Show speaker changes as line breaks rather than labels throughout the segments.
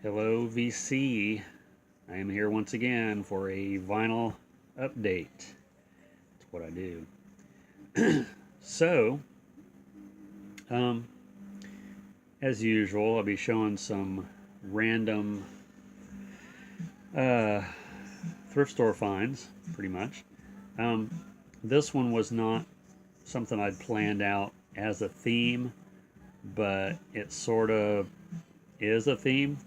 Hello, VC. I am here once again for a vinyl update. That's what I do. So, um, as usual, I'll be showing some random uh, thrift store finds, pretty much. Um, this one was not something I'd planned out as a theme, but it sort of is a theme.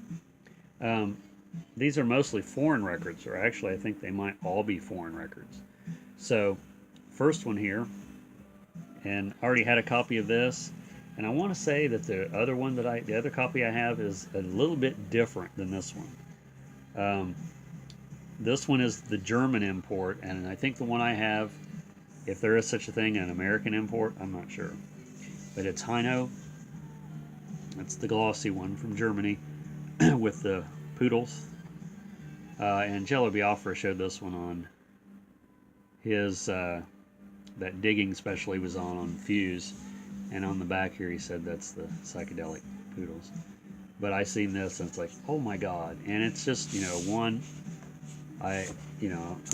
Um, these are mostly foreign records, or actually, I think they might all be foreign records. So, first one here, and I already had a copy of this, and I want to say that the other copy I have is a little bit different than this one. This one is the German import, and I think the one I have, if there is such a thing, an American import, I'm not sure. But it's Heino. That's the glossy one from Germany with the poodles. And Jello Biafra showed this one on his, that digging special he was on Fuse. And on the back here he said that's the psychedelic poodles. But I seen this and it's like, oh my god. And it's just, I'm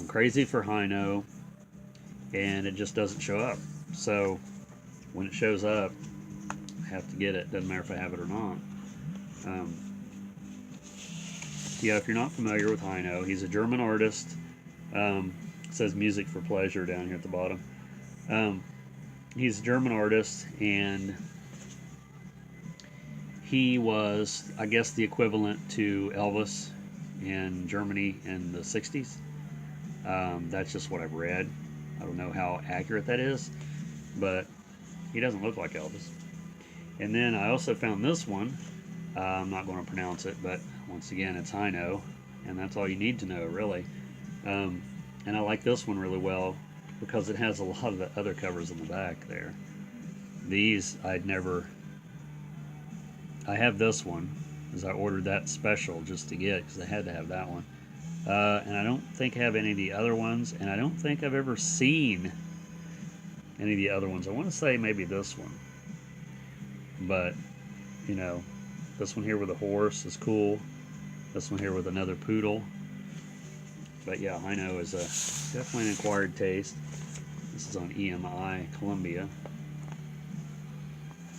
crazy for Heino, and it just doesn't show up. So when it shows up, I have to get it. Doesn't matter if I have it or not. Yeah, if you're not familiar with Heino, he's a German artist. It says music for pleasure down here at the bottom. He's a German artist, and he was, I guess, the equivalent to Elvis in Germany in the 60s. That's just what I've read. I don't know how accurate that is, but he doesn't look like Elvis. And then I also found this one. I'm not going to pronounce it, but once again, it's Heino, and that's all you need to know, really. And I like this one really well because it has a lot of the other covers in the back there. These I have this one, as I ordered that special just to get, because I had to have that one. And I don't think I have any of the other ones, and I don't think I've ever seen any of the other ones. I want to say maybe this one, but this one here with a horse is cool. This one here with another poodle. But yeah, Heino is definitely an acquired taste. This is on EMI Columbia.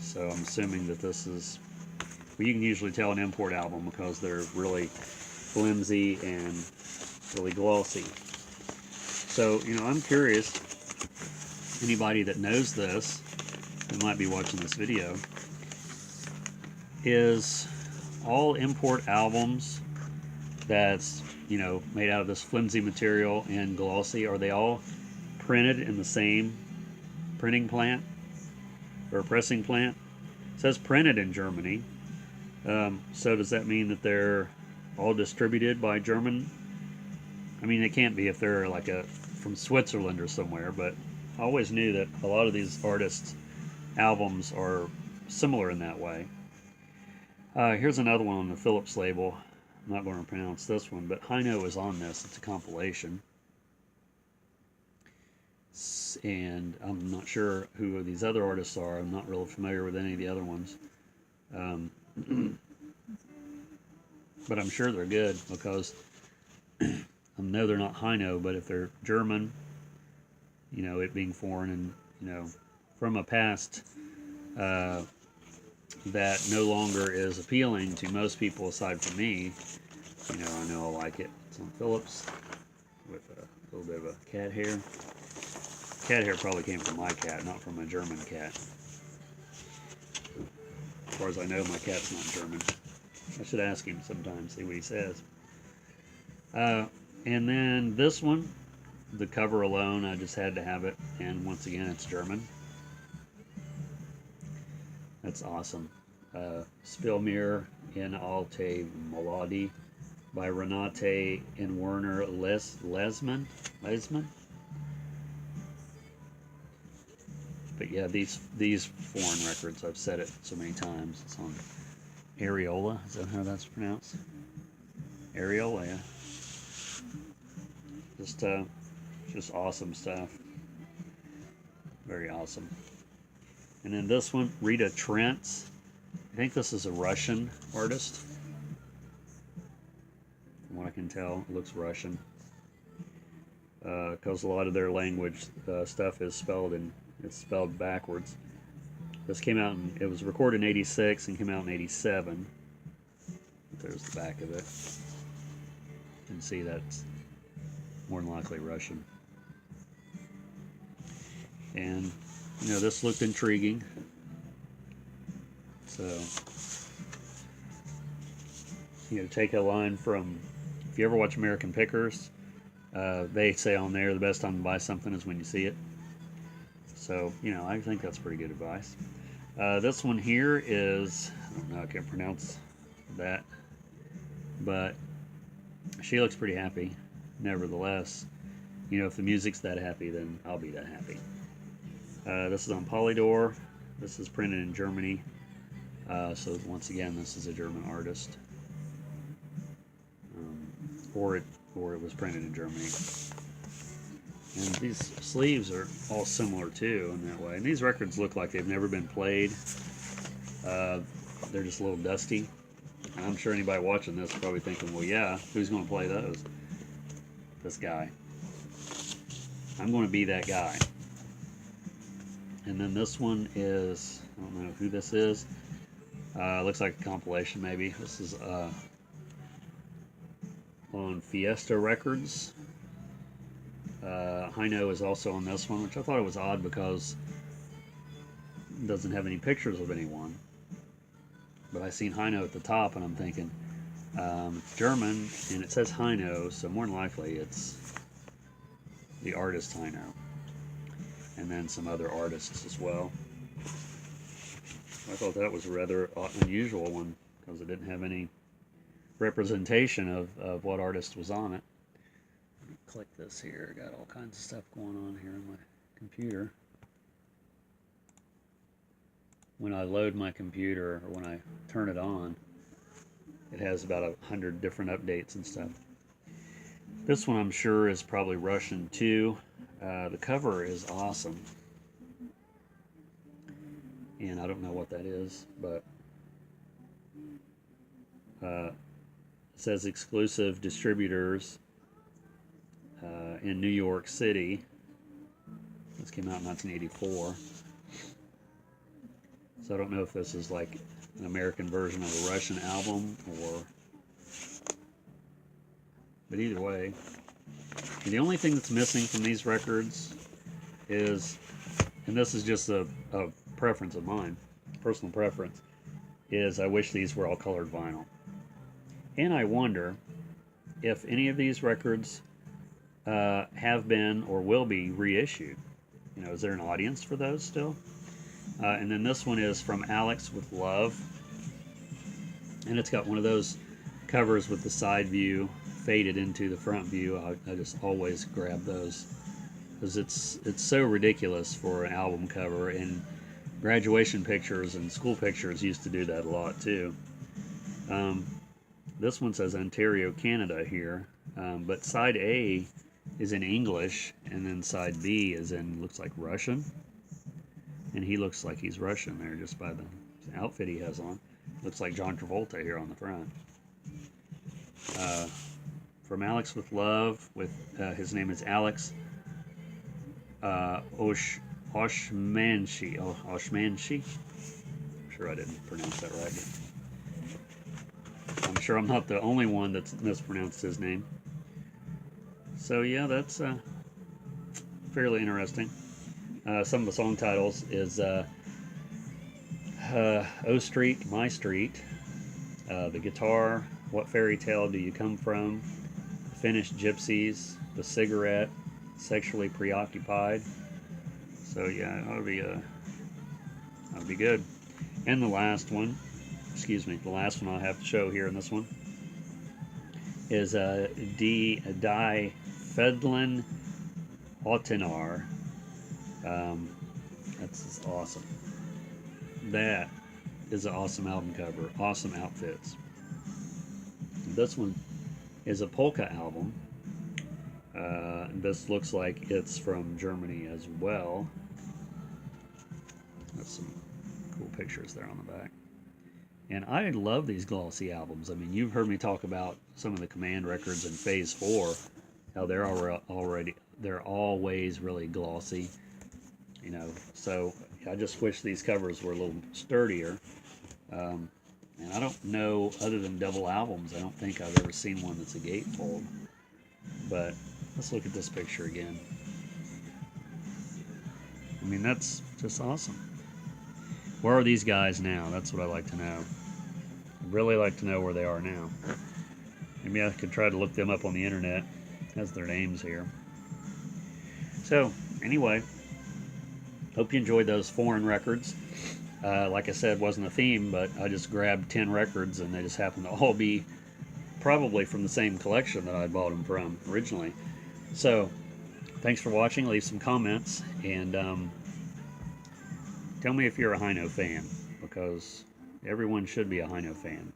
So I'm assuming that this is, well, you can usually tell an import album because they're really flimsy and really glossy. So, I'm curious, anybody that knows this, who might be watching this video, is all import albums that's, made out of this flimsy material and glossy, are they all printed in the same printing plant or pressing plant? It says printed in Germany. So does that mean that they're all distributed by German? I mean, they can't be if they're like from Switzerland or somewhere, but I always knew that a lot of these artists' albums are similar in that way. Here's another one on the Philips label. I'm not going to pronounce this one, but Heino is on this. It's a compilation. And I'm not sure who these other artists are. I'm not really familiar with any of the other ones. But I'm sure they're good because I know they're not Heino, but if they're German, it being foreign and, from a past that no longer is appealing to most people aside from me, I know I like it. It's on Philips with a little bit of a cat hair. Cat hair probably came from my cat, not from a German cat. As far as I know, my cat's not German. I should ask him sometime, see what he says. And then this one, the cover alone, I just had to have it. And once again, it's German. That's awesome. Spielmeer in Alte Melodie by Renate and Werner Lesman. But yeah, these foreign records, I've said it so many times. It's on Areola. Is that how that's pronounced? Areola, yeah. Just awesome stuff. Very awesome. And then this one, Rita Trentz. I think this is a Russian artist. I can tell. It looks Russian. Because a lot of their language stuff is it's spelled backwards. This came out it was recorded in 86 and came out in 87. There's the back of it. You can see that's more than likely Russian. And, you know, this looked intriguing. So, you know, take a line from, if you ever watch American Pickers, they say on there the best time to buy something is when you see it. So, you know, I think that's pretty good advice. This one here is, I don't know, I can't pronounce that, but she looks pretty happy. Nevertheless, you know, if the music's that happy, then I'll be that happy. This is on Polydor. This is printed in Germany. So once again, this is a German artist. Or it was printed in Germany. And these sleeves are all similar too in that way. And these records look like they've never been played. They're just a little dusty. I'm sure anybody watching this is probably thinking, well, yeah, who's going to play those? This guy. I'm going to be that guy. And then this one is, I don't know who this is. Looks like a compilation maybe. This is on Fiesta Records. Heino is also on this one, which I thought it was odd because it doesn't have any pictures of anyone. But I seen Heino at the top, and I'm thinking, it's German, and it says Heino, so more than likely it's the artist Heino. And then some other artists as well. I thought that was a rather unusual one, because it didn't have any representation of what artist was on it. Click this here. Got all kinds of stuff going on here on my computer. When I load my computer, or when I turn it on, it has about 100 different updates and stuff. This one I'm sure is probably Russian too. The cover is awesome. And I don't know what that is, but it says exclusive distributors in New York City. This came out in 1984. So I don't know if this is like an American version of a Russian album or... But either way, the only thing that's missing from these records is, and this is just a preference of mine, personal preference, is I wish these were all colored vinyl. And I wonder if any of these records have been or will be reissued. You know, is there an audience for those still? And then this one is from Alex with Love. And it's got one of those covers with the side view faded into the front view. I just always grab those because it's so ridiculous for an album cover, and graduation pictures and school pictures used to do that a lot too. This one says Ontario, Canada here, but side A is in English, and then side B is in, looks like Russian, and he looks like he's Russian there just by the outfit he has on. Looks like John Travolta here on the front. From Alex with Love, with his name is Alex Oshmanshi. Oshmanshi? I'm sure I didn't pronounce that right. I'm sure I'm not the only one that's mispronounced his name. So yeah, that's fairly interesting. Some of the song titles is O Street, My Street, The Guitar, What Fairy Tale Do You Come From, Finnish Gypsies, The Cigarette, Sexually Preoccupied. So yeah, that would be good. And the last one, the last one I'll have to show here in this one is Die Fedlin Ottenar. That's awesome. That is an awesome album cover. Awesome outfits. This one is a polka album. This looks like it's from Germany as well. That's some cool pictures there on the back. And I love these glossy albums. I mean, you've heard me talk about some of the Command records in Phase 4, how they're always really glossy, you know. So I just wish these covers were a little sturdier. Um, and I don't know, other than double albums, I don't think I've ever seen one that's a gatefold. But let's look at this picture again. I mean, that's just awesome. Where are these guys now? That's what I'd like to know. I'd really like to know where they are now. Maybe I could try to look them up on the internet. It has their names here. So, anyway, hope you enjoyed those foreign records. Like I said, wasn't a theme, but I just grabbed 10 records, and they just happened to all be probably from the same collection that I bought them from originally. So, thanks for watching. Leave some comments, and tell me if you're a Heino fan, because everyone should be a Heino fan.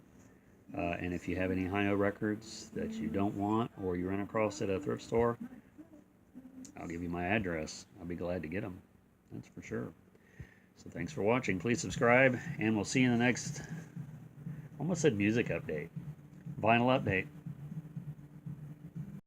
And if you have any Heino records that you don't want, or you run across at a thrift store, I'll give you my address. I'll be glad to get them. That's for sure. So thanks for watching. Please subscribe, and we'll see you in the next, almost said music update, vinyl update.